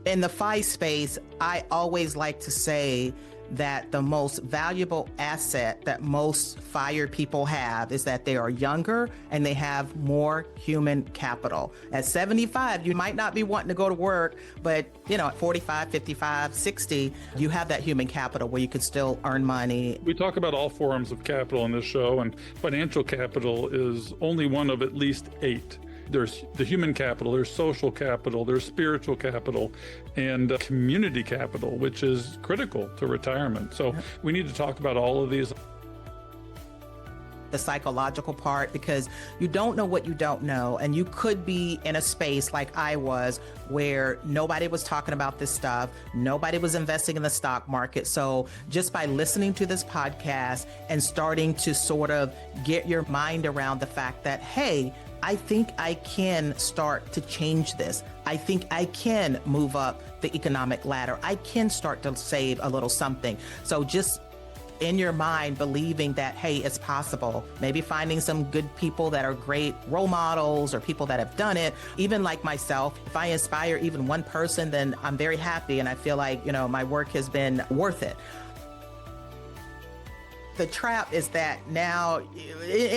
In the FI space, I always like to say that the most valuable asset that most FIRE people have is that they are younger and they have more human capital. At 75, you might not be wanting to go to work, but at 45, 55, 60, you have that human capital where you can still earn money. We talk about all forms of capital in this show, and financial capital is only one of at least 8. There's the human capital, there's social capital, there's spiritual capital, and community capital, which is critical to retirement. So we need to talk about all of these. The psychological part, because you don't know what you don't know, and you could be in a space like I was where nobody was talking about this stuff, nobody was investing in the stock market. So just by listening to this podcast and starting to sort of get your mind around the fact that, hey, I think I can start to change this. I think I can move up the economic ladder. I can start to save a little something. So just in your mind, believing that, hey, it's possible. Maybe finding some good people that are great role models or people that have done it. Even like myself, if I inspire even one person, then I'm very happy. And I feel like, my work has been worth it. The trap is that now,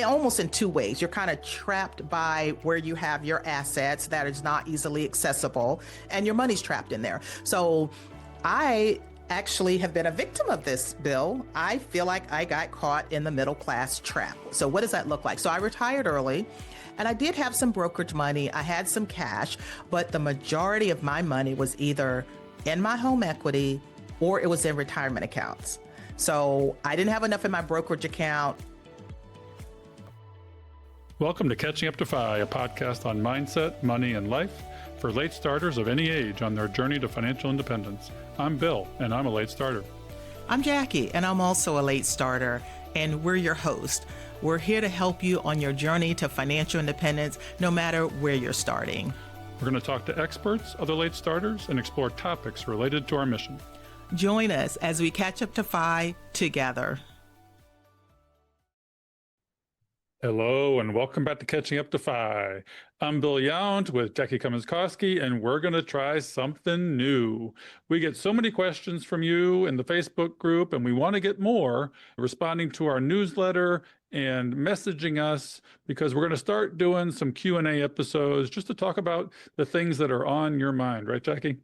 almost in two ways, you're kind of trapped by where you have your assets that is not easily accessible, and your money's trapped in there. So I actually have been a victim of this, Bill. I feel like I got caught in the middle class trap. So what does that look like? So I retired early, and I did have some brokerage money. I had some cash, but the majority of my money was either in my home equity or it was in retirement accounts. So I didn't have enough in my brokerage account. Welcome to Catching Up to FI, a podcast on mindset, money, and life for late starters of any age on their journey to financial independence. I'm Bill, and I'm a late starter. I'm Jackie, and I'm also a late starter, and we're your host. We're here to help you on your journey to financial independence, no matter where you're starting. We're going to talk to experts, other late starters, and explore topics related to our mission. Join us as we catch up to FI together. Hello, and welcome back to Catching Up to FI. I'm Bill Yount with Jackie Cummins-Koski, and we're going to try something new. We get so many questions from you in the Facebook group, and we want to get more responding to our newsletter and messaging us, because we're going to start doing some Q&A episodes just to talk about the things that are on your mind. Right, Jackie?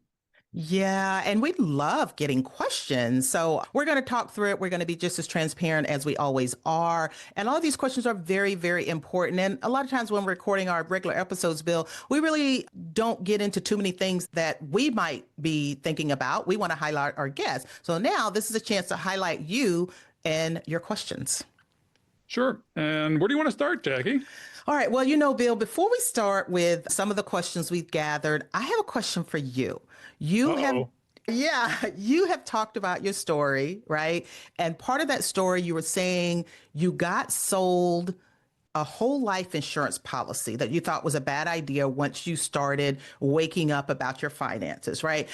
Yeah, and we love getting questions. So we're going to talk through it. We're going to be just as transparent as we always are. And all of these questions are very, very important. And a lot of times when we're recording our regular episodes, Bill, we really don't get into too many things that we might be thinking about. We want to highlight our guests. So now this is a chance to highlight you and your questions. Sure. And where do you want to start, Jackie? All right. Well, Bill, before we start with some of the questions we've gathered, I have a question for you. You have talked about your story, right? And part of that story, you were saying you got sold a whole life insurance policy that you thought was a bad idea once you started waking up about your finances, right?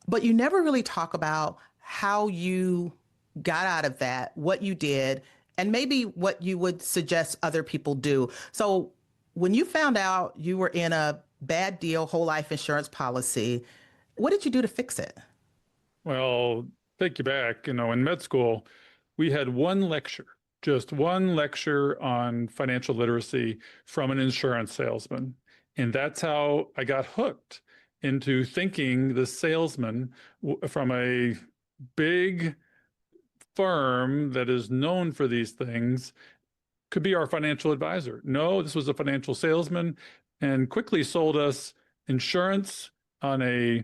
But you never really talk about how you got out of that, what you did, and maybe what you would suggest other people do. So when you found out you were in a bad deal, whole life insurance policy, what did you do to fix it? Well, take you back, in med school, we had just one lecture on financial literacy from an insurance salesman. And that's how I got hooked into thinking the salesman from a big firm that is known for these things could be our financial advisor. No, this was a financial salesman, and quickly sold us insurance on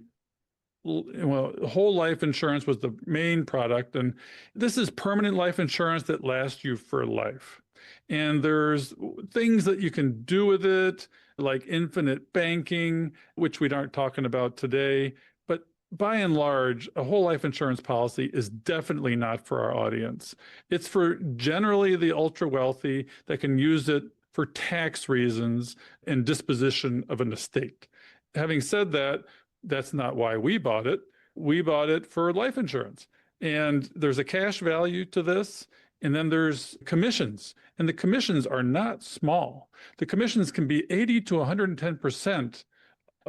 whole life insurance was the main product. And this is permanent life insurance that lasts you for life. And there's things that you can do with it, like infinite banking, which we aren't talking about today. But by and large, a whole life insurance policy is definitely not for our audience. It's for generally the ultra wealthy that can use it for tax reasons and disposition of an estate. Having said that, that's not why we bought it. We bought it for life insurance. And there's a cash value to this. And then there's commissions. And the commissions are not small. The commissions can be 80 to 110%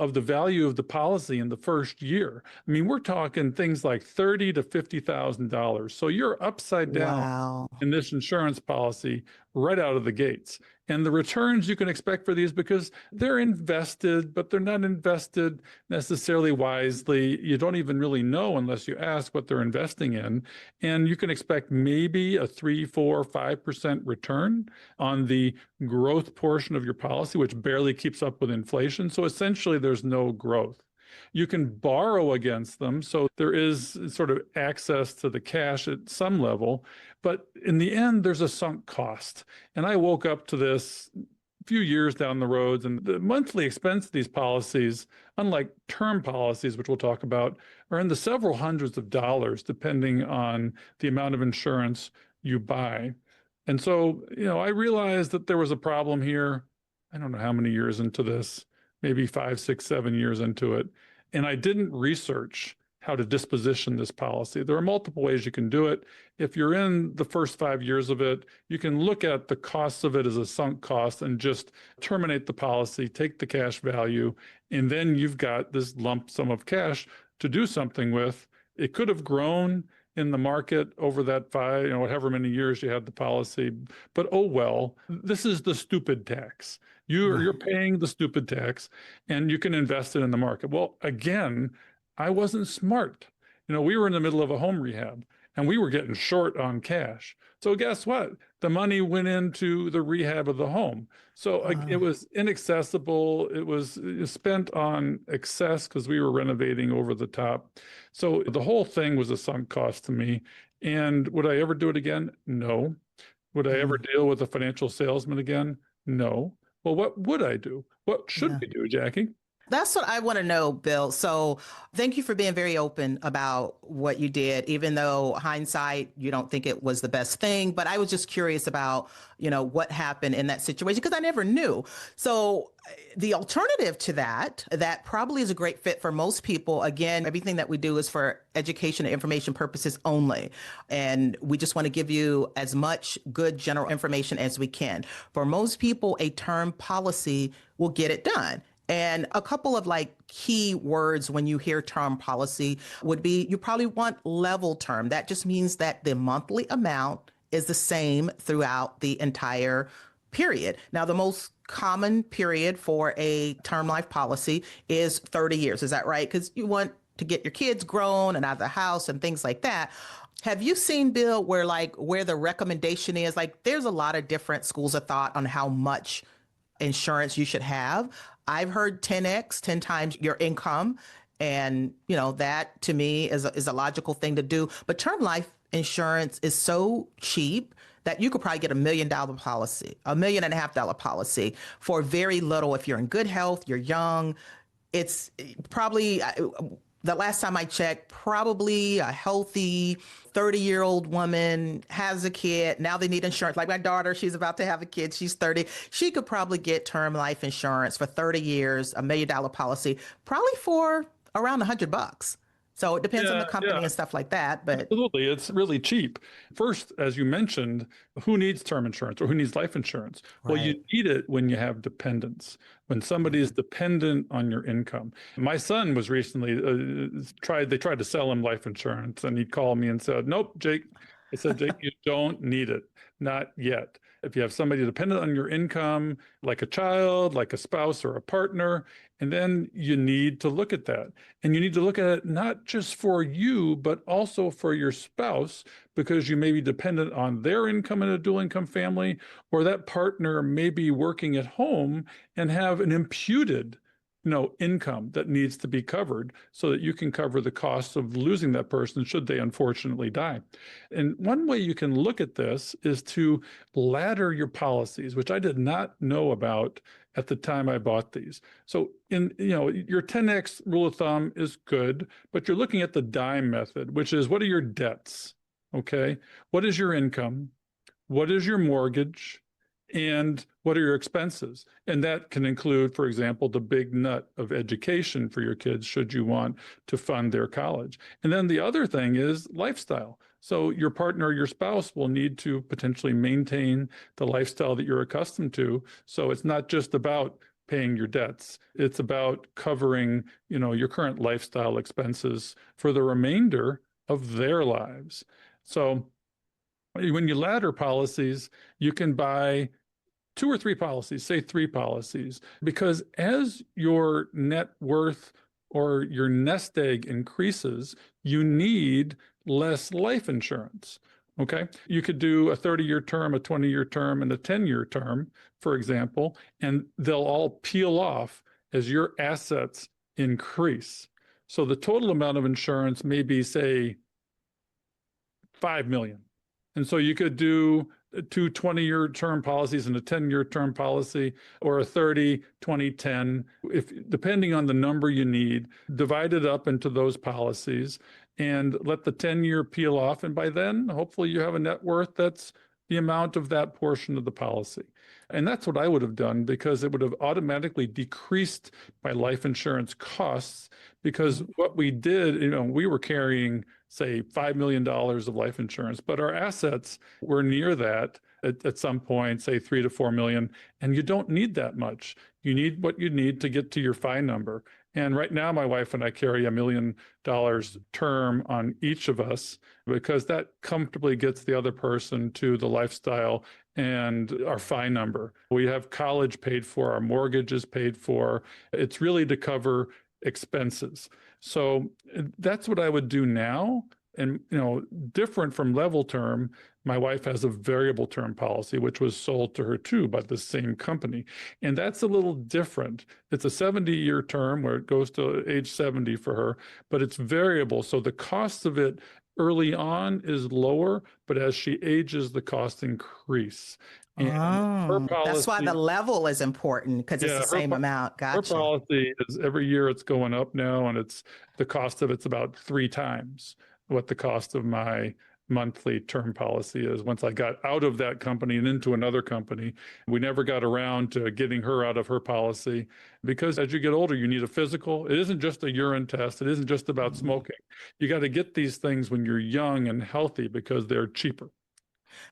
of the value of the policy in the first year. I mean, we're talking things like $30,000 to $50,000. So you're upside down Wow. in this insurance policy right out of the gates. And the returns you can expect for these, because they're invested, but they're not invested necessarily wisely. You don't even really know unless you ask what they're investing in. And you can expect maybe a 3, 4, 5% return on the growth portion of your policy, which barely keeps up with inflation. So essentially, there's no growth. You can borrow against them. So there is sort of access to the cash at some level. But in the end, there's a sunk cost. And I woke up to this a few years down the road, and the monthly expense of these policies, unlike term policies, which we'll talk about, are in the several hundreds of dollars, depending on the amount of insurance you buy. And so, I realized that there was a problem here. I don't know how many years into this, maybe 5, 6, 7 years into it. And I didn't research how to disposition this policy. There are multiple ways you can do it. If you're in the first 5 years of it, you can look at the costs of it as a sunk cost and just terminate the policy, take the cash value, and then you've got this lump sum of cash to do something with. It could have grown in the market over that 5, however many years you had the policy, but oh well, this is the stupid tax. You're paying the stupid tax, and you can invest it in the market. Well, again, I wasn't smart. We were in the middle of a home rehab, and we were getting short on cash. So guess what? The money went into the rehab of the home. So it was inaccessible. It was spent on excess because we were renovating over the top. So the whole thing was a sunk cost to me. And would I ever do it again? No. Would I ever deal with a financial salesman again? No. Well, what would I do? What should we do, Jackie? That's what I want to know, Bill. So thank you for being very open about what you did, even though hindsight, you don't think it was the best thing. But I was just curious about, what happened in that situation, because I never knew. So the alternative to that probably is a great fit for most people. Again, everything that we do is for education and information purposes only. And we just want to give you as much good general information as we can. For most people, a term policy will get it done. And a couple of key words when you hear term policy would be, you probably want level term. That just means that the monthly amount is the same throughout the entire period. Now, the most common period for a term life policy is 30 years. Is that right? Because you want to get your kids grown and out of the house and things like that. Have you seen, Bill, where the recommendation is? There's a lot of different schools of thought on how much insurance you should have. I've heard 10x, 10 times your income. And, that to me is a logical thing to do. But term life insurance is so cheap that you could probably get $1 million policy, $1.5 million policy for very little. If you're in good health, you're young. It's probably, the last time I checked, probably a healthy 30-year-old woman has a kid. Now they need insurance. Like my daughter, she's about to have a kid. She's 30. She could probably get term life insurance for 30 years, $1 million policy, probably for around $100. So it depends on the company and stuff like that. But absolutely, it's really cheap. First, as you mentioned, who needs term insurance or who needs life insurance? Right. Well, you need it when you have dependents, when somebody is dependent on your income. My son was recently they tried to sell him life insurance, and he'd call me and said, "Nope, Jake." I said, "Jake, you don't need it, not yet. If you have somebody dependent on your income, like a child, like a spouse or a partner, and then you need to look at that. And you need to look at it not just for you, but also for your spouse, because you may be dependent on their income in a dual income family, or that partner may be working at home and have an imputed income that needs to be covered so that you can cover the costs of losing that person should they unfortunately die." And one way you can look at this is to ladder your policies, which I did not know about at the time I bought these. So your 10x rule of thumb is good, but you're looking at the dime method, which is, what are your debts? Okay. What is your income? What is your mortgage? And what are your expenses? And that can include, for example, the big nut of education for your kids, should you want to fund their college. And then the other thing is lifestyle. So your partner or your spouse will need to potentially maintain the lifestyle that you're accustomed to. So it's not just about paying your debts. It's about covering, your current lifestyle expenses for the remainder of their lives. So when you ladder policies, you can buy 2 or 3 policies, say 3 policies, because as your net worth or your nest egg increases, you need less life insurance. Okay. You could do a 30-year term, a 20-year term, and a 10-year term, for example, and they'll all peel off as your assets increase. So the total amount of insurance may be, say, 5 million. And so you could do 2 20-year term policies and a 10-year term policy, or a 30, 20, 10, depending on the number you need, divide it up into those policies and let the 10-year peel off. And by then, hopefully you have a net worth that's the amount of that portion of the policy. And that's what I would have done, because it would have automatically decreased my life insurance costs, because what we did, we were carrying, say, $5 million of life insurance, but our assets were near that at some point, say 3 to 4 million, and you don't need that much. You need what you need to get to your FI number. And right now, my wife and I carry $1 million term on each of us, because that comfortably gets the other person to the lifestyle and our FI number. We have college paid for, our mortgage is paid for. It's really to cover expenses. So that's what I would do now. And, different from level term, my wife has a variable term policy, which was sold to her too by the same company. And that's a little different. It's a 70-year term where it goes to age 70 for her, but it's variable. So the cost of it early on is lower, but as she ages, the costs increase. And her policy, that's why the level is important, because it's the same amount. Gotcha. Her policy is every year it's going up now, and the cost of it's about 3 times what the cost of my monthly term policy is. Once I got out of that company and into another company, we never got around to getting her out of her policy, because as you get older, you need a physical. It isn't just a urine test. It isn't just about smoking. You got to get these things when you're young and healthy, because they're cheaper.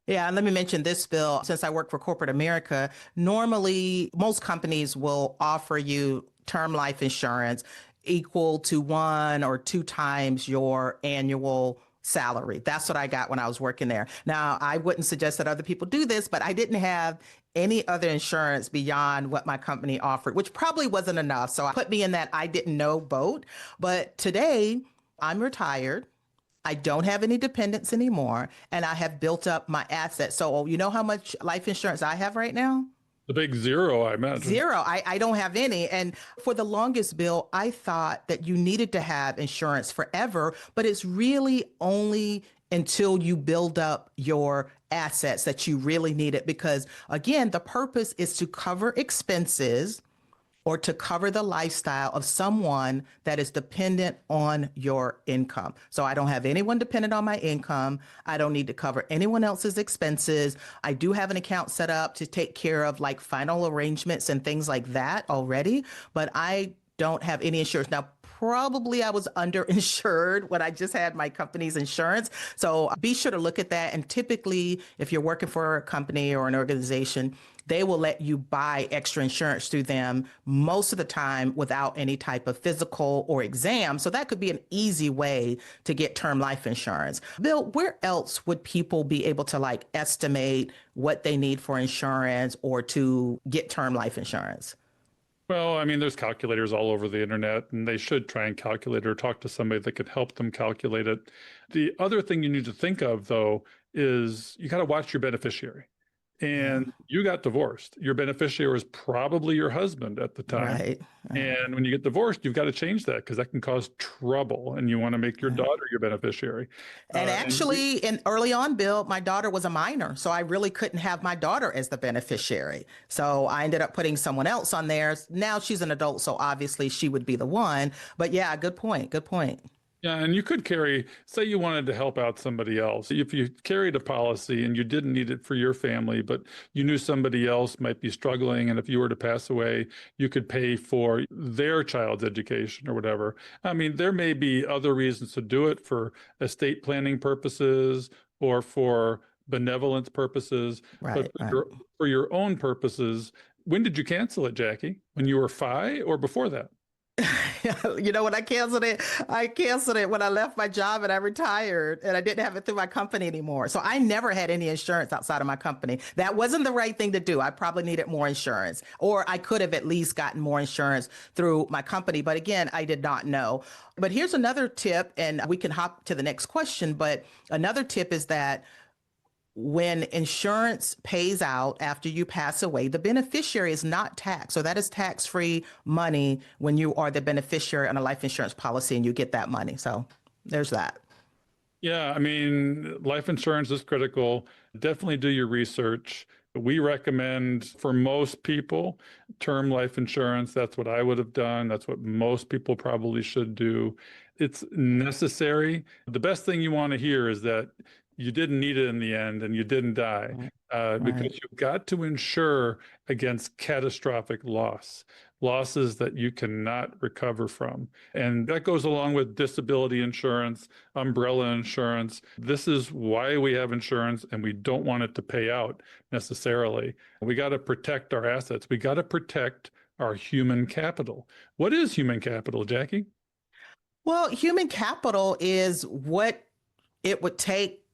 Yeah, and let me mention this, Bill. Since I work for corporate America, normally most companies will offer you term life insurance equal to 1 or 2 times your annual salary. That's what I got when I was working there. Now, I wouldn't suggest that other people do this, but I didn't have any other insurance beyond what my company offered, which probably wasn't enough. So it put me in that I didn't know boat. But today, I'm retired. I don't have any dependents anymore, and I have built up my assets. So you know how much life insurance I have right now? The big zero, I imagine. Zero. I don't have any. And for the longest, Bill, I thought that you needed to have insurance forever, but it's really only until you build up your assets that you really need it. Because again, the purpose is to cover expenses or to cover the lifestyle of someone that is dependent on your income. So I don't have anyone dependent on my income. I don't need to cover anyone else's expenses. I do have an account set up to take care of like final arrangements and things like that already, but I don't have any insurance. Now, probably I was underinsured when I just had my company's insurance. So be sure to look at that. And typically, if you're working for a company or an organization, they will let you buy extra insurance through them most of the time without any type of physical or exam. So that could be an easy way to get term life insurance. Bill, where else would people be able to like estimate what they need for insurance or to get term life insurance? Well, I mean, there's calculators all over the internet, and they should try and calculate or talk to somebody that could help them calculate it. The other thing you need to think of, though, is you got to watch your beneficiary. And you got divorced. Your beneficiary was probably your husband at the time. Right. And when you get divorced, you've got to change that, because that can cause trouble, and you want to make your daughter your beneficiary. And actually, early on, Bill, my daughter was a minor, so I really couldn't have my daughter as the beneficiary. So I ended up putting someone else on there. Now she's an adult, so obviously she would be the one. But yeah, good point. Good point. Yeah, and you could say you wanted to help out somebody else. If you carried a policy and you didn't need it for your family, but you knew somebody else might be struggling, and if you were to pass away, you could pay for their child's education or whatever. I mean, there may be other reasons to do it, for estate planning purposes or for benevolence purposes, but for your own purposes, When did you cancel it, Jackie? When you were 5 or before that? You know, when I canceled it when I left my job and I retired and I didn't have it through my company anymore. So I never had any insurance outside of my company. That wasn't the right thing to do. I probably needed more insurance, or I could have at least gotten more insurance through my company. But again, I did not know. But here's another tip, and we can hop to the next question. But another tip is that when insurance pays out after you pass away, the beneficiary is not taxed. So that is tax-free money when you are the beneficiary on a life insurance policy and you get that money. So there's that. Yeah, I mean, life insurance is critical. Definitely do your research. We recommend for most people term life insurance. That's what I would have done. That's what most people probably should do. It's necessary. The best thing you want to hear is that you didn't need it in the end and you didn't die, Right. because you've got to insure against catastrophic loss, losses that you cannot recover from. And that goes along with disability insurance, umbrella insurance. This is why we have insurance, and we don't want it to pay out necessarily. We got to protect our assets. We got to protect our human capital. What is human capital, Jackie? Well, human capital is what it would take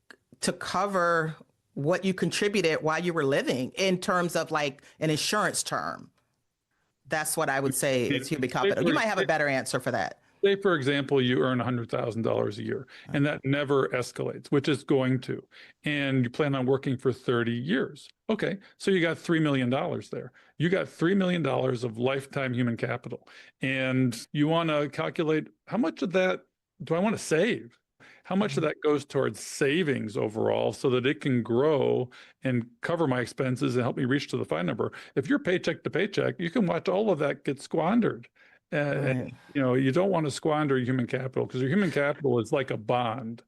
to cover what you contributed while you were living in terms of like an insurance term. That's what I would say is human capital. You might have a better answer for that. Say, for example, you earn $100,000 a year and that never escalates, which is going to, and you plan on working for 30 years. Okay, so you got $3 million there. You got $3 million of lifetime human capital. And you want to calculate how much of that do I want to save? How much of that goes towards savings overall so that it can grow and cover my expenses and help me reach to the FI number? If you're paycheck to paycheck, you can watch all of that get squandered. And you don't want to squander human capital, because your human capital is like a bond.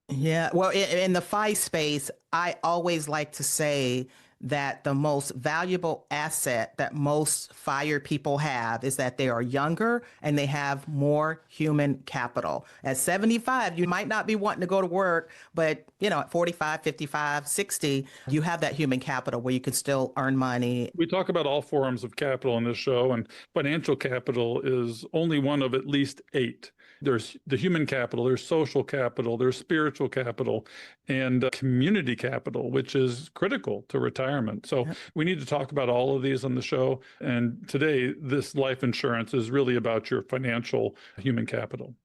Yeah. Well, in the FI space, I always like to say that the most valuable asset that most FIRE people have is that they are younger and they have more human capital. At 75, you might not be wanting to go to work, but at 45, 55, 60, you have that human capital where you can still earn money. We talk about all forms of capital in this show, and financial capital is only one of at least 8. There's the human capital, there's social capital, there's spiritual capital, and community capital, which is critical to retirement. So we need to talk about all of these on the show. And today, this life insurance is really about your financial human capital.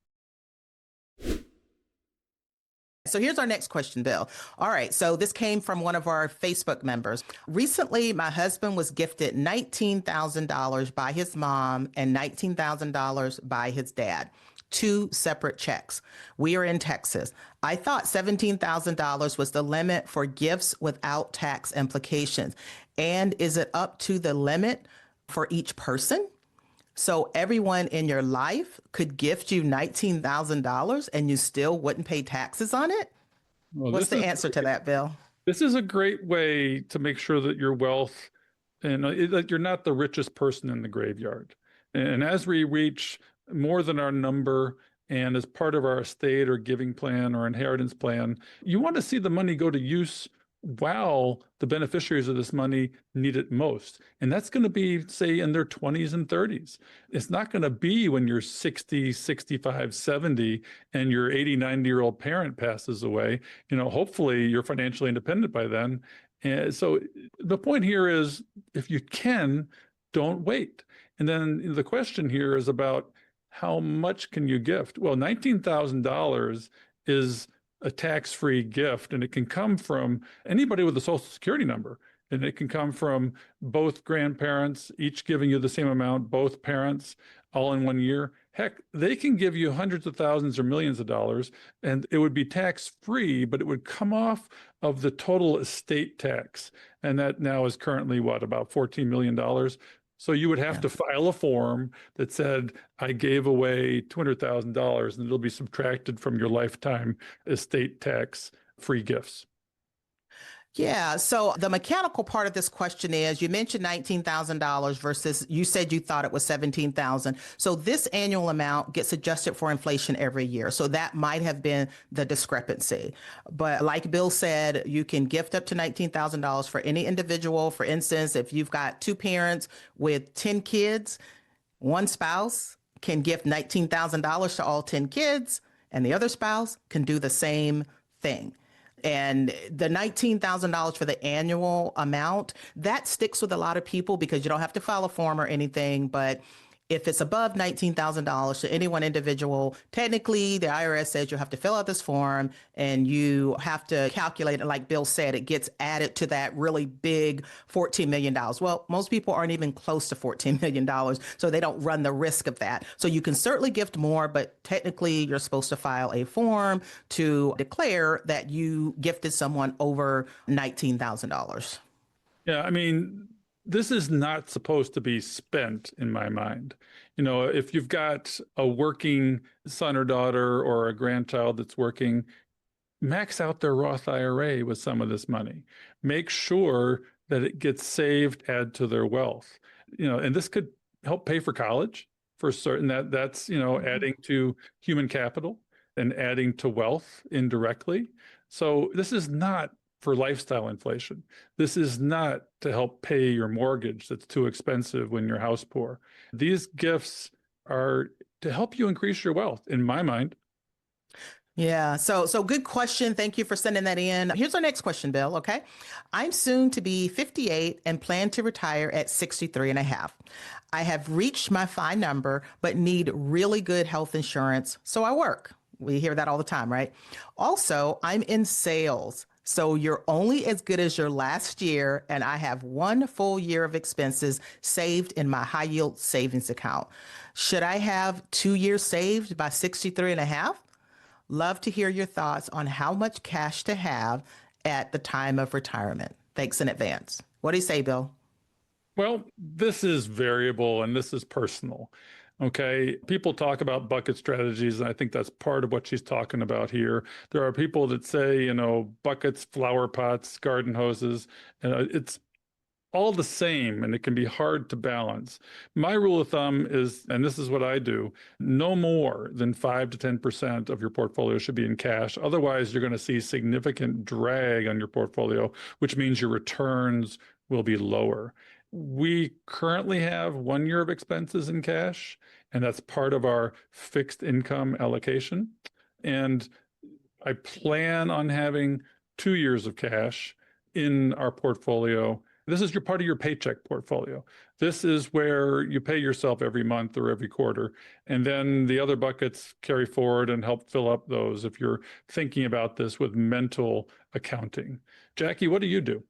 So here's our next question, Bill. All right. So this came from one of our Facebook members. Recently, my husband was gifted $19,000 by his mom and $19,000 by his dad. 2 separate checks. We are in Texas. I thought $17,000 was the limit for gifts without tax implications. And is it up to the limit for each person? So everyone in your life could gift you $19,000 and you still wouldn't pay taxes on it? Well, what's the answer to that, Bill? This is a great way to make sure that your wealth, and that you're not the richest person in the graveyard. And as we reach more than our number, and as part of our estate or giving plan or inheritance plan, you want to see the money go to use while the beneficiaries of this money need it most. And that's going to be, say, in their 20s and 30s. It's not going to be when you're 60, 65, 70, and your 80, 90-year-old parent passes away. Hopefully you're financially independent by then. And so the point here is, if you can, don't wait. And then the question here is about how much can you gift? Well, $19,000 is a tax-free gift, and it can come from anybody with a Social Security number, and it can come from both grandparents, each giving you the same amount, both parents, all in one year. Heck, they can give you hundreds of thousands or millions of dollars, and it would be tax-free, but it would come off of the total estate tax. And that now is currently, about $14 million. So you would have to file a form that said, I gave away $200,000, and it'll be subtracted from your lifetime estate tax free gifts. Yeah. So the mechanical part of this question is you mentioned $19,000 versus you said you thought it was 17,000. So this annual amount gets adjusted for inflation every year. So that might have been the discrepancy. But like Bill said, you can gift up to $19,000 for any individual. For instance, if you've got two parents with 10 kids, one spouse can gift $19,000 to all 10 kids, and the other spouse can do the same thing. And the $19,000 for the annual amount, that sticks with a lot of people because you don't have to file a form or anything. But if it's above $19,000 to any one individual, technically the IRS says you have to fill out this form and you have to calculate it. Like Bill said, it gets added to that really big $14 million. Well, most people aren't even close to $14 million, so they don't run the risk of that. So you can certainly gift more, but technically you're supposed to file a form to declare that you gifted someone over $19,000. Yeah, I mean, this is not supposed to be spent in my mind. You know, if you've got a working son or daughter or a grandchild that's working, max out their Roth IRA with some of this money. Make sure that it gets saved, add to their wealth. You know, and this could help pay for college for certain. That's, you know, adding to human capital and adding to wealth indirectly. So this is not for lifestyle inflation. This is not to help pay your mortgage that's too expensive when you're house poor. These gifts are to help you increase your wealth, in my mind. Yeah. So good question. Thank you for sending that in. Here's our next question, Bill. Okay. I'm soon to be 58 and plan to retire at 63 and a half. I have reached my FI number, but need really good health insurance. So I work. We hear that all the time, right? Also, I'm in sales. So you're only as good as your last year, and I have 1 full year of expenses saved in my high yield savings account. Should I have 2 years saved by 63 and a half? Love to hear your thoughts on how much cash to have at the time of retirement. Thanks in advance. What do you say, Bill? Well, this is variable and this is personal. Okay. People talk about bucket strategies, and I think that's part of what she's talking about here. There are people that say, you know, buckets, flower pots, garden hoses, and it's all the same and it can be hard to balance. My rule of thumb is, and this is what I do, no more than 5 to 10% of your portfolio should be in cash. Otherwise, you're going to see significant drag on your portfolio, which means your returns will be lower. We currently have 1 year of expenses in cash, and that's part of our fixed income allocation. And I plan on having 2 years of cash in our portfolio. This is your part of your paycheck portfolio. This is where you pay yourself every month or every quarter. And then the other buckets carry forward and help fill up those if you're thinking about this with mental accounting. Jackie, what do you do?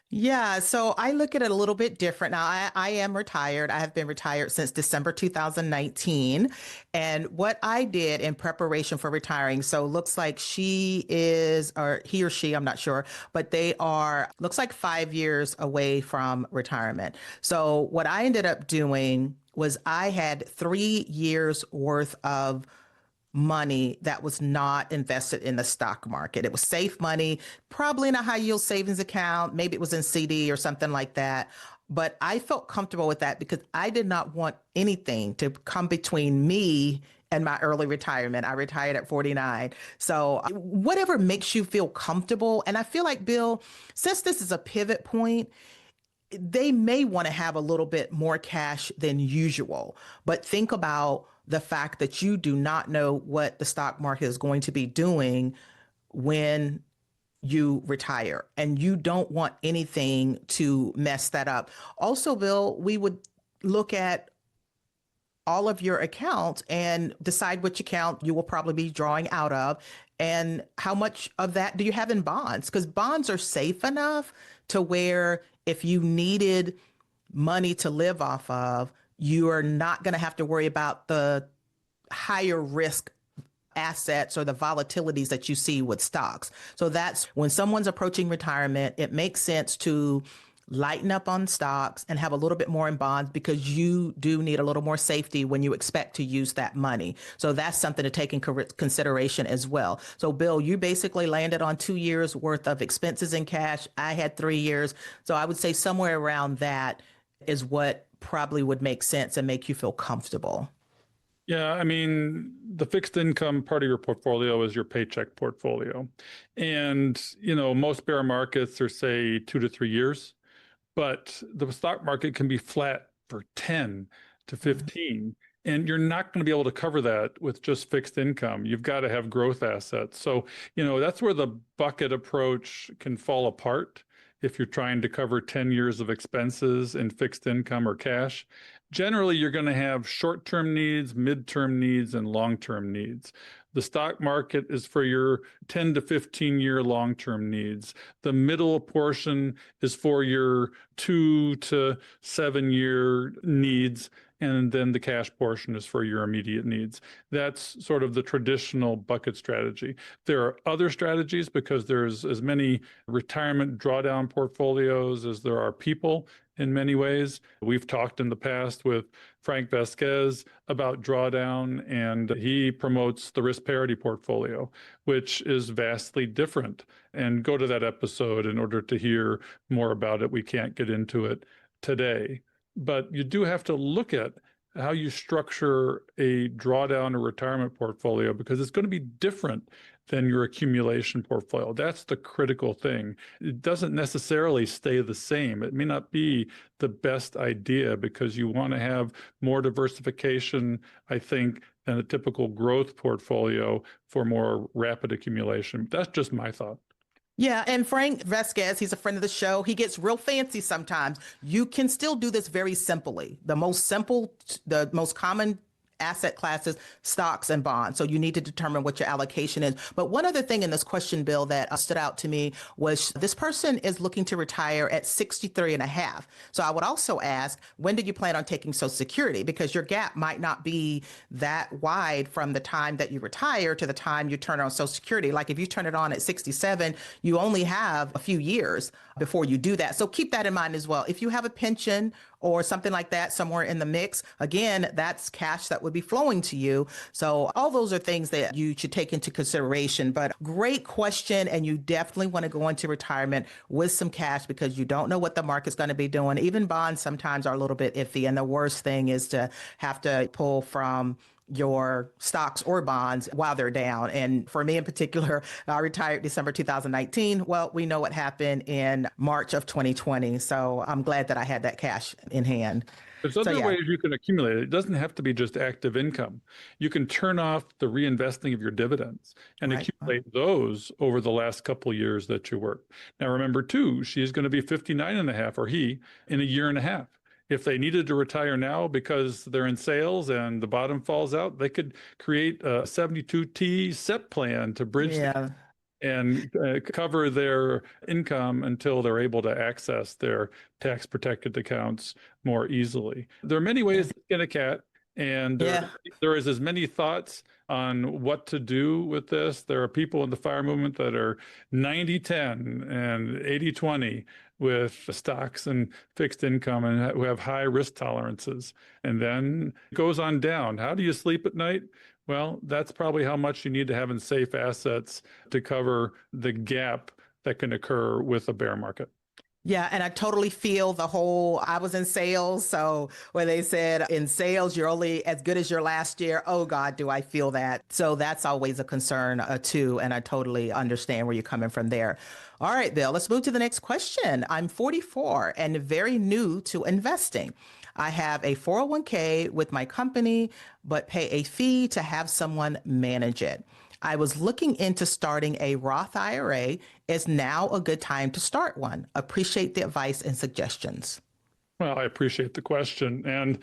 Yeah, so I look at it a little bit different. Now, I am retired. I have been retired since December 2019. And what I did in preparation for retiring, so looks like she is, or he or she, I'm not sure, but they are, looks like 5 years away from retirement. So what I ended up doing was I had 3 years worth of money that was not invested in the stock market. It was safe money, probably in a high yield savings account. Maybe it was in CD or something like that. But I felt comfortable with that because I did not want anything to come between me and my early retirement. I retired at 49. So whatever makes you feel comfortable. And I feel like, Bill, since this is a pivot point, they may want to have a little bit more cash than usual. But think about the fact that you do not know what the stock market is going to be doing when you retire, and you don't want anything to mess that up. Also, Bill, we would look at all of your accounts and decide which account you will probably be drawing out of and how much of that do you have in bonds, because bonds are safe enough to where if you needed money to live off of, you are not going to have to worry about the higher risk assets or the volatilities that you see with stocks. So that's when someone's approaching retirement, it makes sense to lighten up on stocks, and have a little bit more in bonds because you do need a little more safety when you expect to use that money. So that's something to take in consideration as well. So, Bill, you basically landed on 2 years worth of expenses in cash. I had 3 years. So I would say somewhere around that is what probably would make sense and make you feel comfortable. Yeah, I mean, the fixed income part of your portfolio is your paycheck portfolio. And, most bear markets are, say, 2 to 3 years, but the stock market can be flat for 10 to 15. And you're not going to be able to cover that with just fixed income. You've got to have growth assets. So, that's where the bucket approach can fall apart if you're trying to cover 10 years of expenses in fixed income or cash. Generally, you're going to have short-term needs, mid-term needs, and long-term needs. The stock market is for your 10 to 15-year long-term needs. The middle portion is for your 2 to 7 year needs, and then the cash portion is for your immediate needs. That's sort of the traditional bucket strategy. There are other strategies because there's as many retirement drawdown portfolios as there are people in many ways. We've talked in the past with Frank Vasquez about drawdown, and he promotes the risk parity portfolio, which is vastly different. And go to that episode in order to hear more about it. We can't get into it today. But you do have to look at how you structure a drawdown or retirement portfolio because it's going to be different than your accumulation portfolio. That's the critical thing. It doesn't necessarily stay the same. It may not be the best idea because you want to have more diversification, I think, than a typical growth portfolio for more rapid accumulation. That's just my thought. Yeah, and Frank Vasquez, he's a friend of the show. He gets real fancy sometimes. You can still do this very simply. The most common asset classes, stocks and bonds. So you need to determine what your allocation is. But one other thing in this question, Bill, that stood out to me was this person is looking to retire at 63 and a half. So I would also ask, when did you plan on taking Social Security? Because your gap might not be that wide from the time that you retire to the time you turn on Social Security. Like if you turn it on at 67, you only have a few years before you do that. So keep that in mind as well. If you have a pension or something like that somewhere in the mix, again, that's cash that would be flowing to you. So all those are things that you should take into consideration. But great question. And you definitely want to go into retirement with some cash because you don't know what the market's going to be doing. Even bonds sometimes are a little bit iffy. And the worst thing is to have to pull from your stocks or bonds while they're down. And for me in particular, I retired December 2019. Well, we know what happened in March of 2020. So I'm glad that I had that cash in hand. There's other ways you can accumulate it. It doesn't have to be just active income. You can turn off the reinvesting of your dividends and accumulate those over the last couple of years that you work. Now, remember too, she's going to be 59 and a half, or he, in a year and a half. If they needed to retire now because they're in sales and the bottom falls out, they could create a 72T SEP plan to bridge and cover their income until they're able to access their tax protected accounts more easily. There are many ways to skin a cat, and there is as many thoughts on what to do with this. There are people in the FIRE movement that are 90-10 and 80-20 with stocks and fixed income and who have high risk tolerances. And then it goes on down. How do you sleep at night? Well, that's probably how much you need to have in safe assets to cover the gap that can occur with a bear market. Yeah, and I totally feel I was in sales. So when they said in sales, you're only as good as your last year. Oh God, do I feel that. So that's always a concern too. And I totally understand where you're coming from there. All right, Bill, let's move to the next question. I'm 44 and very new to investing. I have a 401k with my company, but pay a fee to have someone manage it. I was looking into starting a Roth IRA. Is now a good time to start one? Appreciate the advice and suggestions. Well, I appreciate the question. And,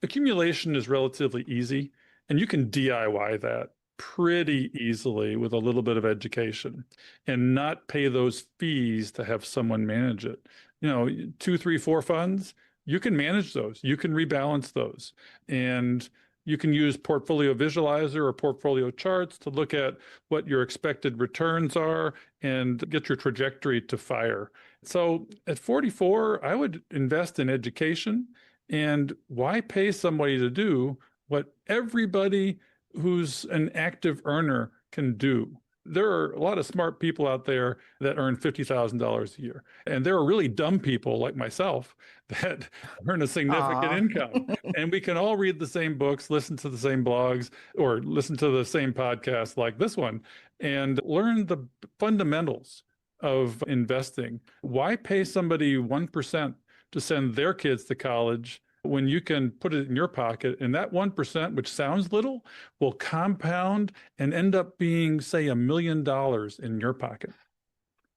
accumulation is relatively easy, and you can DIY that pretty easily with a little bit of education and not pay those fees to have someone manage it. 2, 3, 4 funds, you can manage those. You can rebalance those. And you can use Portfolio Visualizer or portfolio charts to look at what your expected returns are and get your trajectory to FIRE. So at 44, I would invest in education. And why pay somebody to do what everybody who's an active earner can do? There are a lot of smart people out there that earn $50,000 a year. And there are really dumb people like myself that earn a significant Aw. income. And we can all read the same books, listen to the same blogs, or listen to the same podcasts like this one, and learn the fundamentals of investing. Why pay somebody 1% to send their kids to college when you can put it in your pocket, and that 1%, which sounds little, will compound and end up being, say, $1 million in your pocket?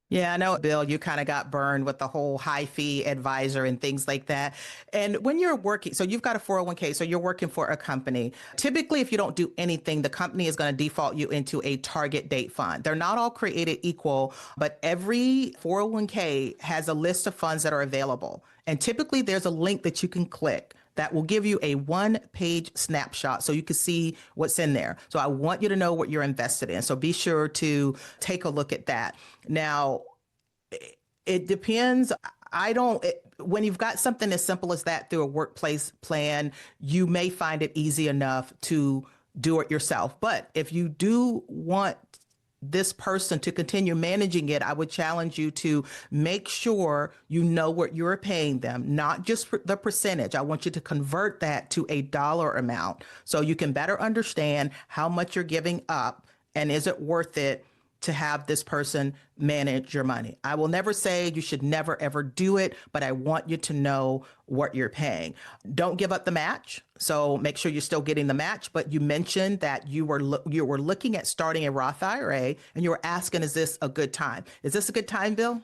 Yeah, I know, Bill, you kind of got burned with the whole high fee advisor and things like that. And when you're working, so you've got a 401k, so you're working for a company. Typically, if you don't do anything, the company is going to default you into a target date fund. They're not all created equal, but every 401k has a list of funds that are available. And typically, there's a link that you can click that will give you a one-page snapshot so you can see what's in there. So I want you to know what you're invested in. So be sure to take a look at that. Now, it depends. When you've got something as simple as that through a workplace plan, you may find it easy enough to do it yourself. But if you do want this person to continue managing it, I would challenge you to make sure you know what you're paying them, not just the percentage. I want you to convert that to a dollar amount so you can better understand how much you're giving up and is it worth it to have this person manage your money. I will never say you should never, ever do it, but I want you to know what you're paying. Don't give up the match. So make sure you're still getting the match. But you mentioned that you were looking at starting a Roth IRA and you were asking, is this a good time? Is this a good time, Bill?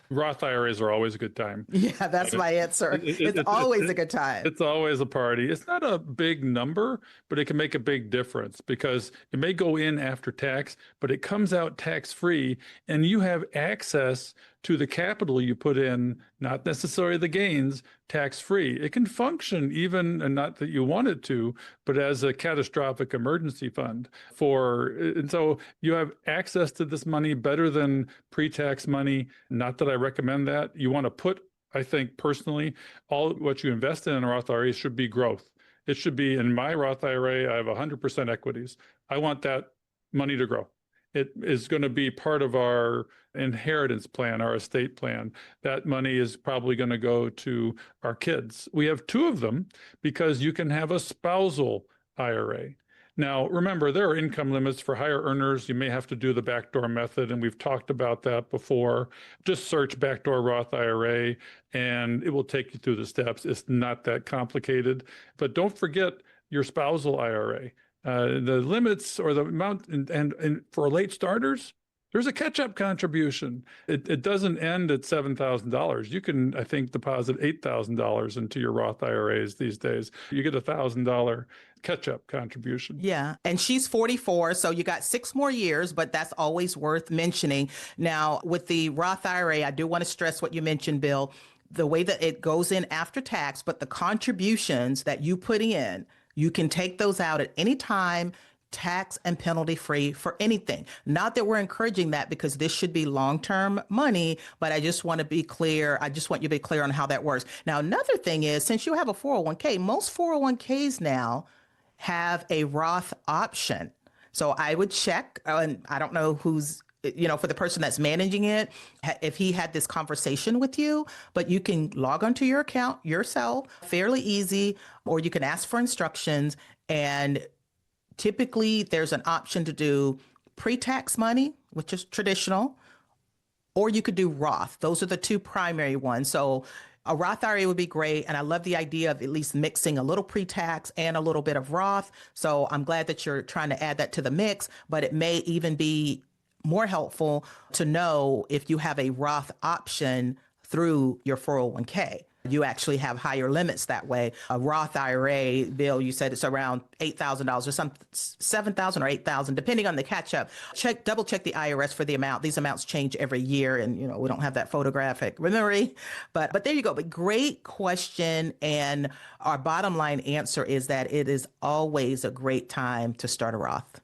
Roth IRAs are always a good time. Yeah, that's my answer. It's always a good time. It's always a party. It's not a big number, but it can make a big difference because it may go in after tax, but it comes out tax-free and you have access to the capital you put in, not necessarily the gains, tax-free. It can function even, and not that you want it to, but as a catastrophic emergency fund and so you have access to this money better than pre-tax money. Not that I recommend that. You want to put, I think personally, all what you invest in a Roth IRA should be growth. It should be, in my Roth IRA, I have 100% equities. I want that money to grow. It is going to be part of our inheritance plan, our estate plan. That money is probably going to go to our kids. We have two of them because you can have a spousal IRA. Now, remember, there are income limits for higher earners. You may have to do the backdoor method, and we've talked about that before. Just search backdoor Roth IRA, and it will take you through the steps. It's not that complicated. But don't forget your spousal IRA. The limits or the amount, and for late starters, there's a catch-up contribution. It doesn't end at $7,000. You can, I think, deposit $8,000 into your Roth IRAs these days. You get $1,000 catch-up contribution. Yeah. And she's 44. So you got 6 more years, but that's always worth mentioning. Now, with the Roth IRA, I do want to stress what you mentioned, Bill, the way that it goes in after tax, but the contributions that you put in, you can take those out at any time, tax and penalty free for anything. Not that we're encouraging that because this should be long-term money, but I just want to be clear. I just want you to be clear on how that works. Now, another thing is, since you have a 401k, most 401ks now have a Roth option. So I would check, and I don't know who's, for the person that's managing it, if he had this conversation with you, but you can log onto your account yourself, fairly easy, or you can ask for instructions. And typically there's an option to do pre-tax money, which is traditional, or you could do Roth. Those are the two primary ones. So a Roth IRA would be great. And I love the idea of at least mixing a little pre-tax and a little bit of Roth. So I'm glad that you're trying to add that to the mix, but it may even be more helpful to know if you have a Roth option through your 401k. You actually have higher limits that way. A Roth IRA, Bill, you said it's around $8,000 or some $7,000 or $8,000, depending on the catch up. Double check the IRS for the amount. These amounts change every year, and we don't have that photographic memory. But there you go. But great question, and our bottom line answer is that it is always a great time to start a Roth.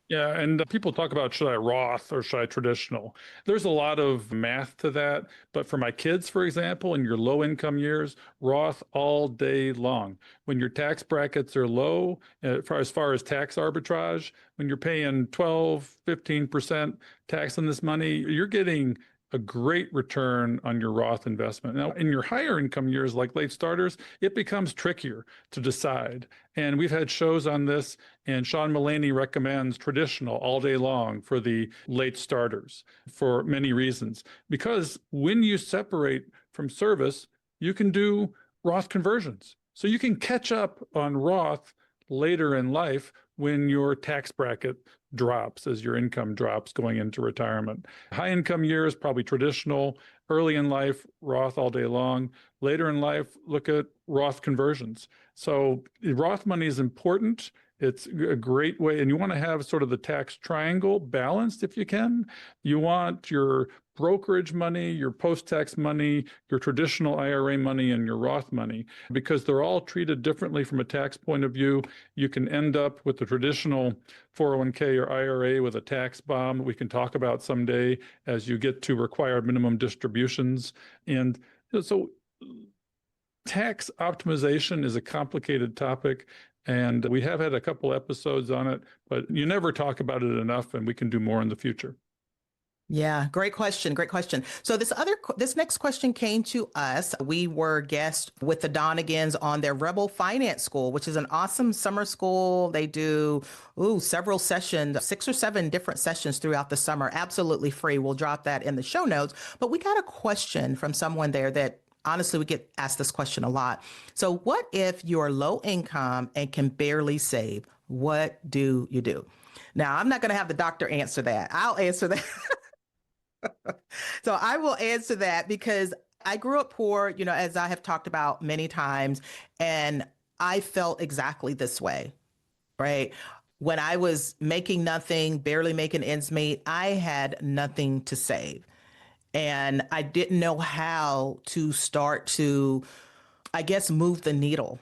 Yeah, and people talk about should I Roth or should I traditional? There's a lot of math to that, but for my kids, for example, in your low income years, Roth all day long. When your tax brackets are low, as far as tax arbitrage, when you're paying 12, 15% tax on this money, you're getting a great return on your Roth investment. Now, in your higher income years, like late starters, it becomes trickier to decide. And we've had shows on this, and Sean Mullaney recommends traditional all day long for the late starters for many reasons. Because when you separate from service, you can do Roth conversions. So you can catch up on Roth later in life when your tax bracket drops as your income drops going into retirement. High income years, probably traditional. Early in life, Roth all day long. Later in life, look at Roth conversions. So Roth money is important. It's a great way, and you want to have sort of the tax triangle balanced if you can. You want your brokerage money, your post-tax money, your traditional IRA money, and your Roth money, because they're all treated differently from a tax point of view. You can end up with the traditional 401k or IRA with a tax bomb we can talk about someday as you get to required minimum distributions. And so tax optimization is a complicated topic, and we have had a couple episodes on it, but you never talk about it enough, and we can do more in the future. Yeah, great question. Great question. So this next question came to us. We were guests with the Donegans on their Rebel Finance School, which is an awesome summer school. They do several sessions, 6 or 7 different sessions throughout the summer, absolutely free. We'll drop that in the show notes. But we got a question from someone there that honestly, we get asked this question a lot. So what if you're low income and can barely save? What do you do? Now, I'm not going to have the doctor answer that. I'll answer that. So I will answer that because I grew up poor, as I have talked about many times, and I felt exactly this way, right? When I was making nothing, barely making ends meet, I had nothing to save. And I didn't know how to start to, I guess, move the needle.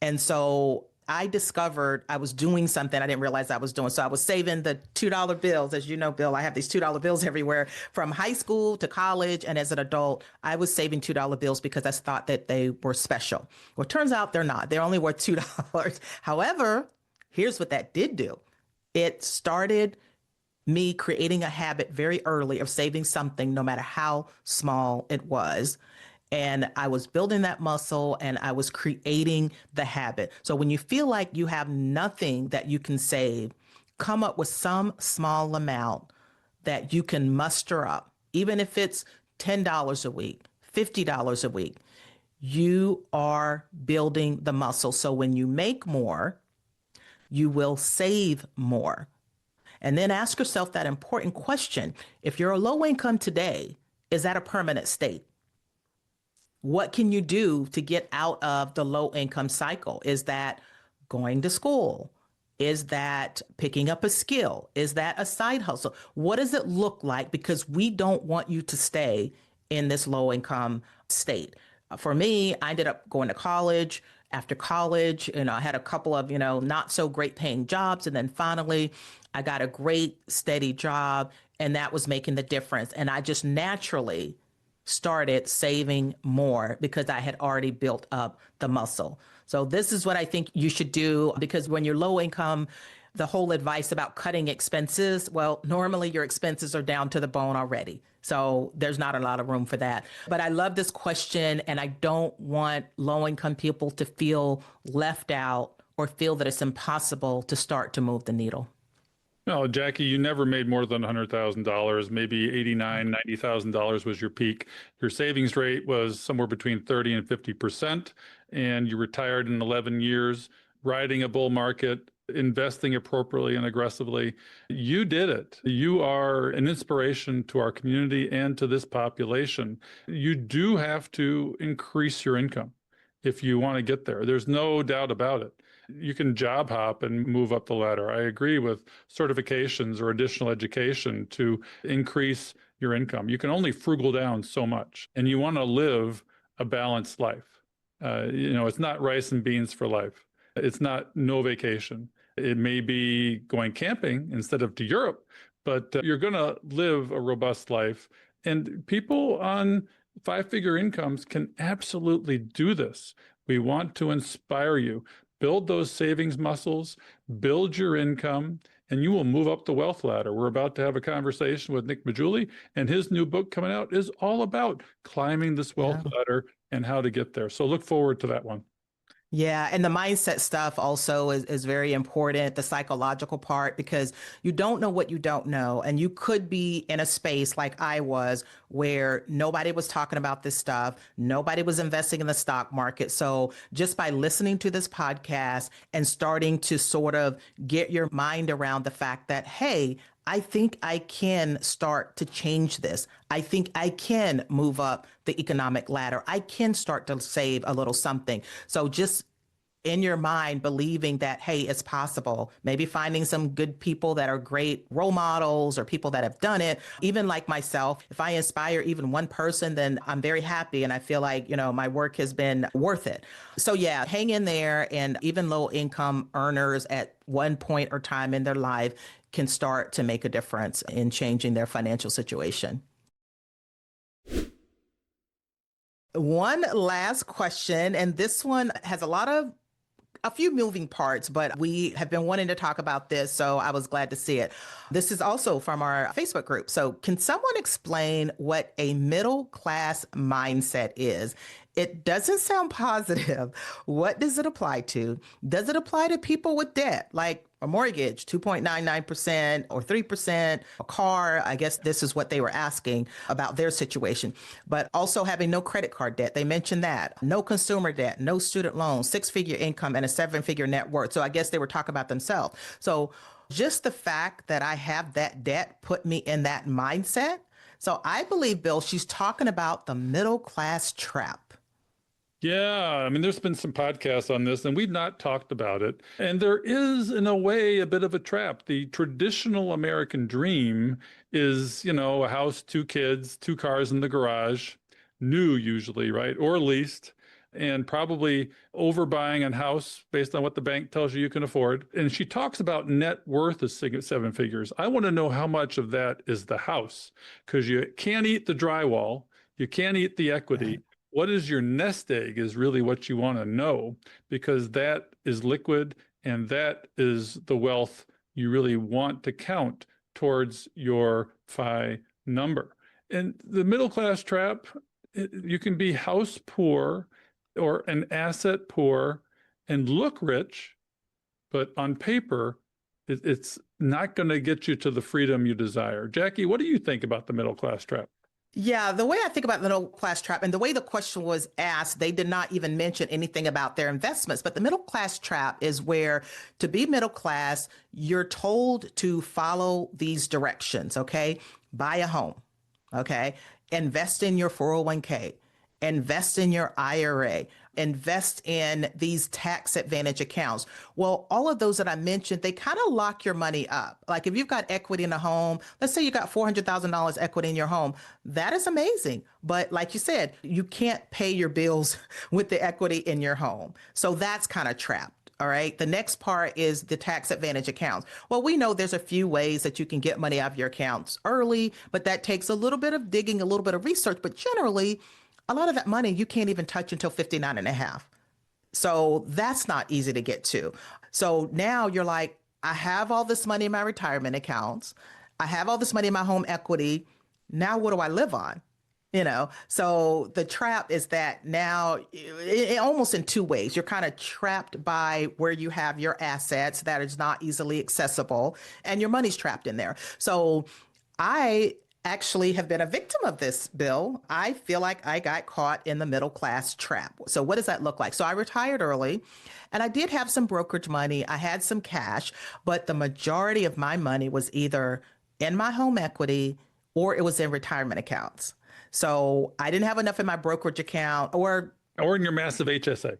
And so I discovered I was doing something I didn't realize I was doing. So I was saving the $2 bills. As you know, Bill, I have these $2 bills everywhere from high school to college. And as an adult, I was saving $2 bills because I thought that they were special. Well, it turns out they're not. They're only worth $2. However, here's what that did do. It started me creating a habit very early of saving something, no matter how small it was. And I was building that muscle and I was creating the habit. So when you feel like you have nothing that you can save, come up with some small amount that you can muster up, even if it's $10 a week, $50 a week. You are building the muscle. So when you make more, you will save more. And then ask yourself that important question. If you're a low income today, is that a permanent state? What can you do to get out of the low income cycle? Is that going to school? Is that picking up a skill? Is that a side hustle? What does it look like? Because we don't want you to stay in this low income state. For me, I ended up going to college. After college, I had a couple of, not so great paying jobs. And then finally, I got a great steady job, and that was making the difference. And I just naturally started saving more because I had already built up the muscle. So this is what I think you should do, because when you're low income, the whole advice about cutting expenses, well, normally your expenses are down to the bone already. So there's not a lot of room for that. But I love this question, and I don't want low income people to feel left out or feel that it's impossible to start to move the needle. No, Jackie, you never made more than $100,000, maybe $89,000, $90,000 was your peak. Your savings rate was somewhere between 30 and 50%, and you retired in 11 years, riding a bull market, investing appropriately and aggressively. You did it. You are an inspiration to our community and to this population. You do have to increase your income if you want to get there. There's no doubt about it. You can job hop and move up the ladder. I agree with certifications or additional education to increase your income. You can only frugal down so much, and you want to live a balanced life. It's not rice and beans for life. It's not no vacation. It may be going camping instead of to Europe, but you're going to live a robust life. And people on 5-figure incomes can absolutely do this. We want to inspire you. Build those savings muscles, build your income, and you will move up the wealth ladder. We're about to have a conversation with Nick Majuli, and his new book coming out is all about climbing this wealth ladder and how to get there. So look forward to that one. Yeah. And the mindset stuff also is very important, the psychological part, because you don't know what you don't know. And you could be in a space like I was where nobody was talking about this stuff. Nobody was investing in the stock market. So just by listening to this podcast and starting to sort of get your mind around the fact that, hey, I think I can start to change this. I think I can move up the economic ladder. I can start to save a little something. So just in your mind, believing that, hey, it's possible, maybe finding some good people that are great role models or people that have done it. Even like myself, if I inspire even one person, then I'm very happy. And I feel like, my work has been worth it. So yeah, hang in there. And even low income earners at one point or time in their life can start to make a difference in changing their financial situation. One last question, and this one has a few moving parts, but we have been wanting to talk about this, so I was glad to see it. This is also from our Facebook group. So can someone explain what a middle class mindset is? It doesn't sound positive. What does it apply to? Does it apply to people with debt, like a mortgage, 2.99% or 3%, a car? I guess this is what they were asking about their situation. But also having no credit card debt. They mentioned that. No consumer debt, no student loans, 6-figure income, and a 7-figure net worth. So I guess they were talking about themselves. So just the fact that I have that debt put me in that mindset. So I believe, Bill, she's talking about the middle class trap. Yeah, I mean, there's been some podcasts on this, and we've not talked about it. And there is, in a way, a bit of a trap. The traditional American dream is, a house, 2 kids, 2 cars in the garage, new usually, right? Or leased, and probably overbuying a house based on what the bank tells you can afford. And she talks about net worth as 7 figures. I want to know how much of that is the house, because you can't eat the drywall, you can't eat the equity. Right. What is your nest egg is really what you want to know, because that is liquid and that is the wealth you really want to count towards your FI number. And the middle class trap, you can be house poor or an asset poor and look rich, but on paper, it's not going to get you to the freedom you desire. Jackie, what do you think about the middle class trap? Yeah, the way I think about the middle class trap, and the way the question was asked, they did not even mention anything about their investments. But the middle class trap is where, to be middle class, you're told to follow these directions, okay? Buy a home, okay? Invest in your 401k, invest in your IRA, invest in these tax advantage accounts. Well, all of those that I mentioned, they kind of lock your money up. Like if you've got equity in a home, let's say you got $400,000 equity in your home, that is amazing. But like you said, you can't pay your bills with the equity in your home. So that's kind of trapped. All right. The next part is the tax advantage accounts. Well, we know there's a few ways that you can get money out of your accounts early, but that takes a little bit of digging, a little bit of research. But generally, a lot of that money you can't even touch until 59 and a half. So that's not easy to get to. So now you're like, I have all this money in my retirement accounts. I have all this money in my home equity. Now what do I live on? So the trap is that now almost in 2 ways, you're kind of trapped by where you have your assets that is not easily accessible and your money's trapped in there. So I actually have been a victim of this, Bill. I feel like I got caught in the middle class trap. So what does that look like? So I retired early and I did have some brokerage money. I had some cash, but the majority of my money was either in my home equity or it was in retirement accounts. So I didn't have enough in my brokerage account or in your massive HSA.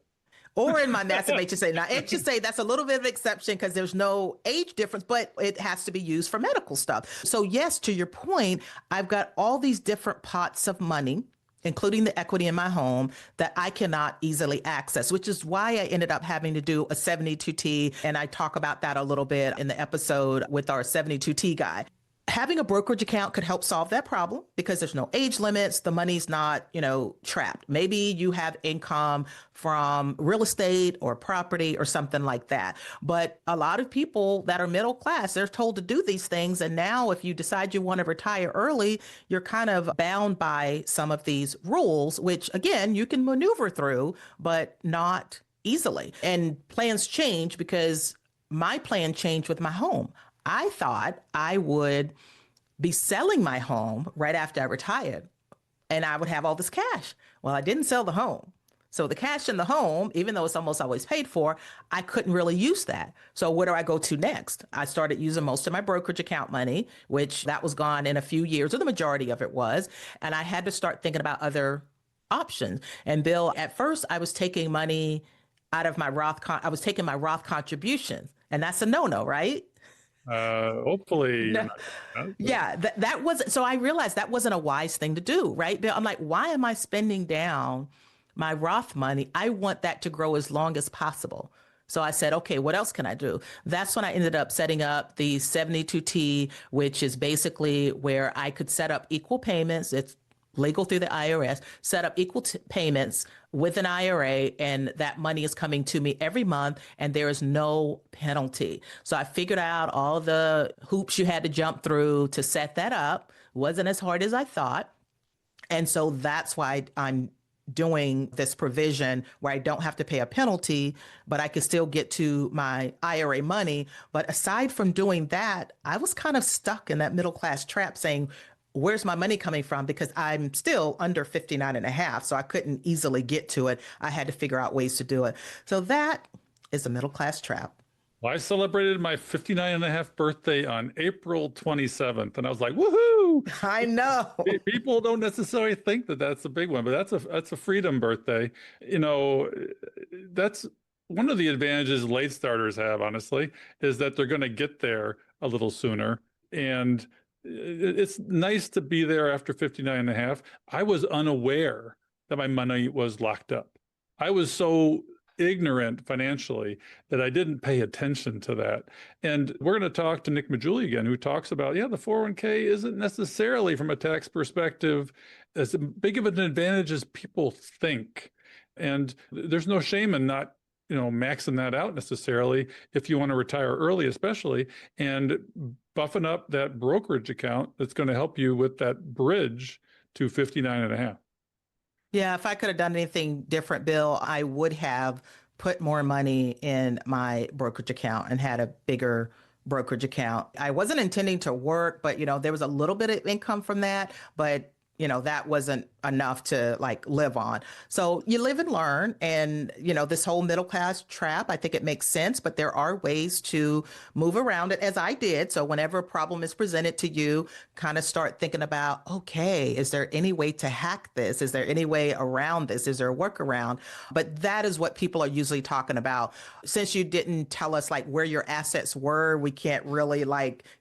Or in my massive HSA. Now, HSA, that's a little bit of an exception because there's no age difference, but it has to be used for medical stuff. So yes, to your point, I've got all these different pots of money including the equity in my home, that I cannot easily access, which is why I ended up having to do a 72T. And I talk about that a little bit in the episode with our 72T guy. Having a brokerage account could help solve that problem because there's no age limits. The money's not, trapped. Maybe you have income from real estate or property or something like that. But a lot of people that are middle class, they're told to do these things. And now if you decide you want to retire early, you're kind of bound by some of these rules, which again, you can maneuver through, but not easily. And plans change because my plan changed with my home. I thought I would be selling my home right after I retired and I would have all this cash. Well, I didn't sell the home. So the cash in the home, even though it's almost always paid for, I couldn't really use that. So where do I go to next? I started using most of my brokerage account money, which that was gone in a few years, or the majority of it was. And I had to start thinking about other options. And Bill, at first I was taking money out of my I was taking my Roth contributions, and that's a no-no, right? Hopefully. No. Yeah, that wasn't, so I realized that wasn't a wise thing to do, right? Bill, I'm like, why am I spending down my Roth money? I want that to grow as long as possible. So I said, okay, what else can I do? That's when I ended up setting up the 72T, which is basically where I could set up equal payments. It's legal through the IRS, set up equal payments with an IRA, and that money is coming to me every month, and there is no penalty. So I figured out all the hoops you had to jump through to set that up. It wasn't as hard as I thought. And so that's why I'm doing this provision where I don't have to pay a penalty, but I can still get to my IRA money. But aside from doing that, I was kind of stuck in that middle class trap saying, where's my money coming from? Because I'm still under 59 and a half, so I couldn't easily get to it. I had to figure out ways to do it. So that is a middle class trap. Well, I celebrated my 59 and a half birthday on April 27th, and I was like, woohoo! I know. People don't necessarily think that that's a big one, but that's a freedom birthday. That's one of the advantages late starters have, honestly, is that they're going to get there a little sooner. And it's nice to be there after 59 and a half. I was unaware that my money was locked up. I was so ignorant financially that I didn't pay attention to that. And we're going to talk to Nick Majuli again, who talks about, the 401k isn't necessarily from a tax perspective as big of an advantage as people think. And there's no shame in not maxing that out necessarily if you want to retire early, especially, and buffing up that brokerage account that's going to help you with that bridge to 59 and a half. Yeah, if I could have done anything different, Bill, I would have put more money in my brokerage account and had a bigger brokerage account. I wasn't intending to work, but there was a little bit of income from that, but that wasn't enough to live on. So you live and learn. And, this whole middle class trap, I think it makes sense, but there are ways to move around it, as I did. So whenever a problem is presented to you, kind of start thinking about, okay, is there any way to hack this? Is there any way around this? Is there a workaround? But that is what people are usually talking about. Since you didn't tell us where your assets were, we can't really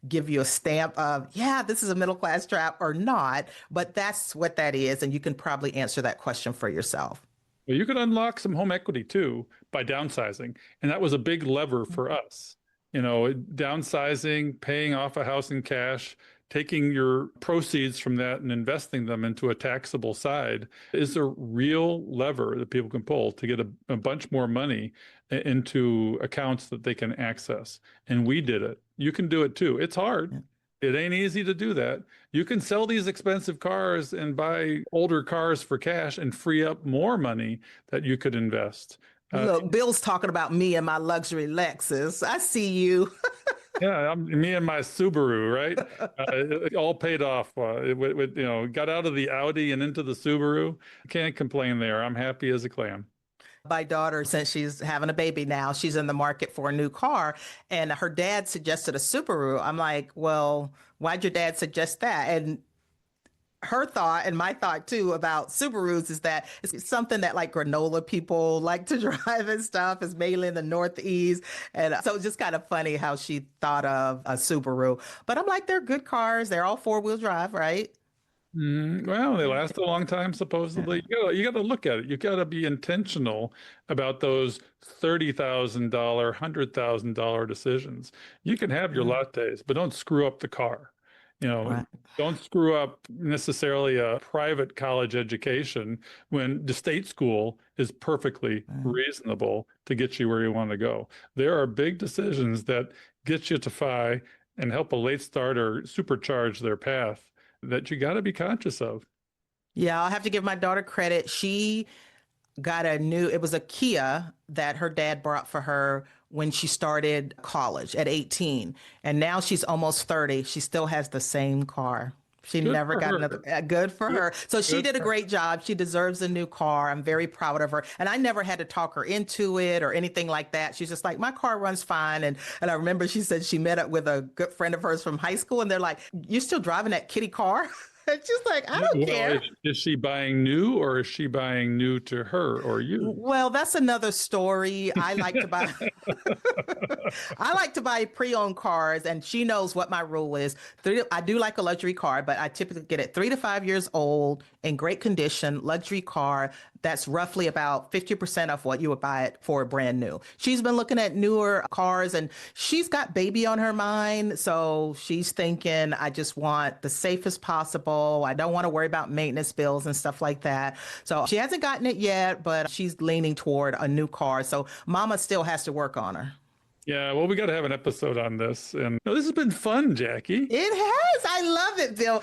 give you a stamp of, yeah, this is a middle class trap or not, but that's what that is. And you can probably answer that question for yourself. Well, you could unlock some home equity too by downsizing. And that was a big lever for us. Downsizing, paying off a house in cash, taking your proceeds from that and investing them into a taxable side is a real lever that people can pull to get a bunch more money into accounts that they can access. And we did it. You can do it too. It's hard. Yeah. It ain't easy to do that. You can sell these expensive cars and buy older cars for cash and free up more money that you could invest. Look, Bill's talking about me and my luxury Lexus. I see you. Yeah, me and my Subaru, right? All paid off. Got out of the Audi and into the Subaru. Can't complain there. I'm happy as a clam. My daughter, since she's having a baby now, she's in the market for a new car, and her dad suggested a Subaru. I'm like, well, why'd your dad suggest that? And her thought, and my thought too, about Subarus is that it's something that granola people like to drive and stuff. Is mainly in the Northeast. And so it's just kind of funny how she thought of a Subaru. But I'm like, they're good cars. They're all 4-wheel drive, right? Well, they last a long time, supposedly. You gotta look at it. You gotta be intentional about those $30,000, $100,000 decisions. You can have your Yeah. lattes, but don't screw up the car. You know, Right. don't screw up necessarily a private college education when the state school is perfectly Mm. reasonable to get you where you want to go. There are big decisions that get you to FI and help a late starter supercharge their path that you got to be conscious of. Yeah, I'll have to give my daughter credit. She got it was a Kia that her dad brought for her when she started college at 18. And now she's almost 30. She still has the same car. She Good never for got her. another. Good for Good, her. So she good did a for her. great job. She deserves a new car. I'm very proud of her. And I never had to talk her into it or anything like that. She's just like, my car runs fine. And I remember she said she met up with a good friend of hers from high school, and they're like, "You still driving that kitty car?" And she's like, "I don't Well, care." is she buying new or is she buying new to her or you? Well, that's another story. I like to buy I like to buy pre-owned cars, and she knows what my rule is. I do like a luxury car, but I typically get it 3 to 5 years old in great condition, luxury car. That's roughly about 50% of what you would buy it for brand new. She's been looking at newer cars, and she's got baby on her mind. So she's thinking, I just want the safest possible. I don't want to worry about maintenance bills and stuff like that. So she hasn't gotten it yet, but she's leaning toward a new car. So mama still has to work on her. Yeah, well, we got to have an episode on this. And no, this has been fun, Jackie. It has. I love it, Bill.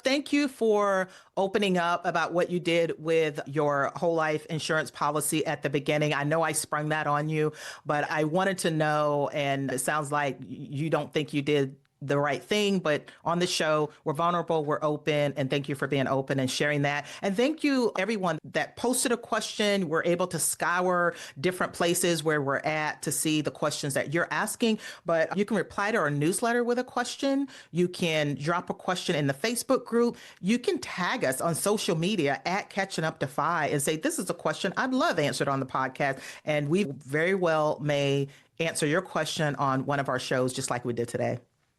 Thank you for opening up about what you did with your whole life insurance policy at the beginning. I know I sprung that on you, but I wanted to know, and it sounds like you don't think you did the right thing, but on the show, we're vulnerable, we're open, and thank you for being open and sharing that. And thank you, everyone that posted a question. We're able to scour different places where we're at to see the questions that you're asking, but you can reply to our newsletter with a question. You can drop a question in the Facebook group. You can tag us on social media at Catching Up to Fi and say, this is a question I'd love answered on the podcast. And we very well may answer your question on one of our shows, just like we did today.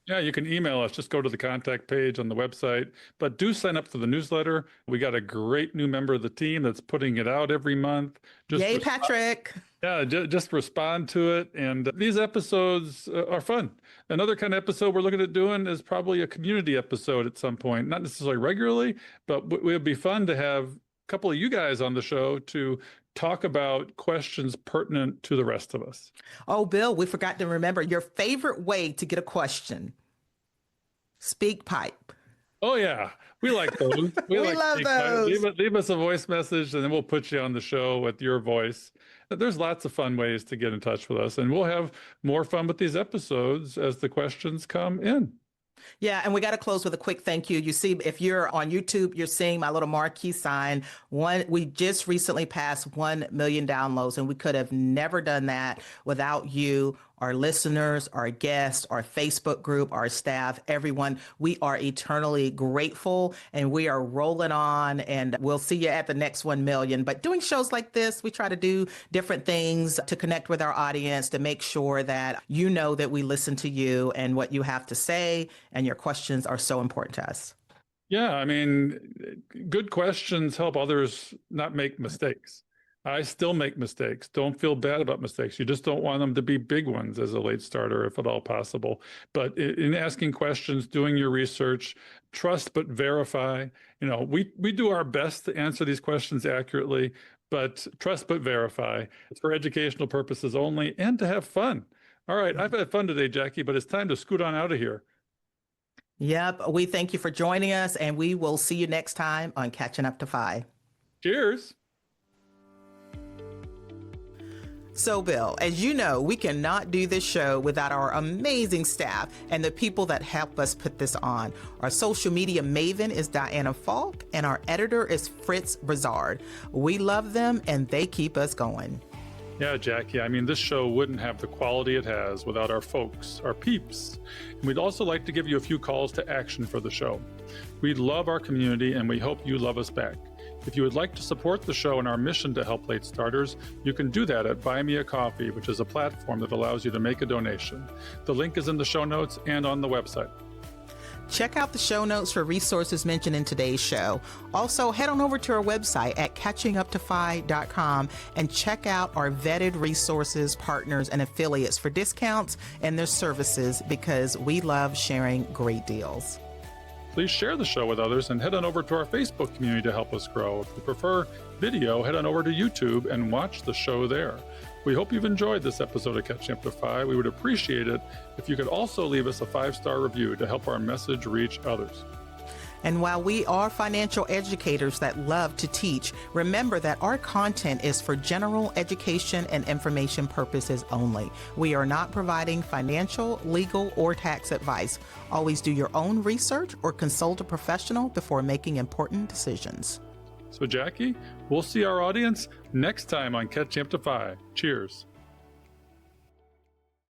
Yeah, you can email us. Just go to the contact page on the website. But do sign up for the newsletter. We got a great new member of the team that's putting it out every month. Yay, Patrick. Yeah, just respond to it. And these episodes are fun. Another kind of episode we're looking at doing is probably a community episode at some point. Not necessarily regularly, but it would be fun to have a couple of you guys on the show to talk about questions pertinent to the rest of us. Oh, Bill, we forgot to remember your favorite way to get a question. SpeakPipe. Oh, yeah. We like those. We like love those. Leave us a voice message and then we'll put you on the show with your voice. There's lots of fun ways to get in touch with us, and we'll have more fun with these episodes as the questions come in. Yeah, and we got to close with a quick thank you. You see, if you're on YouTube, you're seeing my little marquee sign. We just recently passed 1 million downloads, and we could have never done that without you, our listeners, our guests, our Facebook group, our staff, everyone. We are eternally grateful, and we are rolling on, and we'll see you at the next 1 million. But doing shows like this, we try to do different things to connect with our audience, to make sure that you know that we listen to you and what you have to say, and your questions are so important to us. Yeah, I mean, good questions help others not make mistakes. I still make mistakes. Don't feel bad about mistakes. You just don't want them to be big ones as a late starter, if at all possible. But in asking questions, doing your research, trust but verify. You know, we do our best to answer these questions accurately, but trust but verify. It's for educational purposes only and to have fun. All right, I've had fun today, Jackie, but it's time to scoot on out of here. Yep, we thank you for joining us, and we will see you next time on Catching Up to Fi. Cheers. So, Bill, as you know, we cannot do this show without our amazing staff and the people that help us put this on. Our social media maven is Diana Falk, and our editor is Fritz Brizard. We love them, and they keep us going. Yeah, Jackie, I mean, this show wouldn't have the quality it has without our folks, our peeps. And we'd also like to give you a few calls to action for the show. We love our community, and we hope you love us back. If you would like to support the show and our mission to help late starters, you can do that at Buy Me a Coffee, which is a platform that allows you to make a donation. The link is in the show notes and on the website. Check out the show notes for resources mentioned in today's show. Also, head on over to our website at catchinguptofi.com and check out our vetted resources, partners, and affiliates for discounts and their services, because we love sharing great deals. Please share the show with others and head on over to our Facebook community to help us grow. If you prefer video, head on over to YouTube and watch the show there. We hope you've enjoyed this episode of Catching Up to Fi. We would appreciate it if you could also leave us a 5-star review to help our message reach others. And while we are financial educators that love to teach, remember that our content is for general education and information purposes only. We are not providing financial, legal, or tax advice. Always do your own research or consult a professional before making important decisions. So, Jackie, we'll see our audience next time on Catching Up to Fi. Cheers.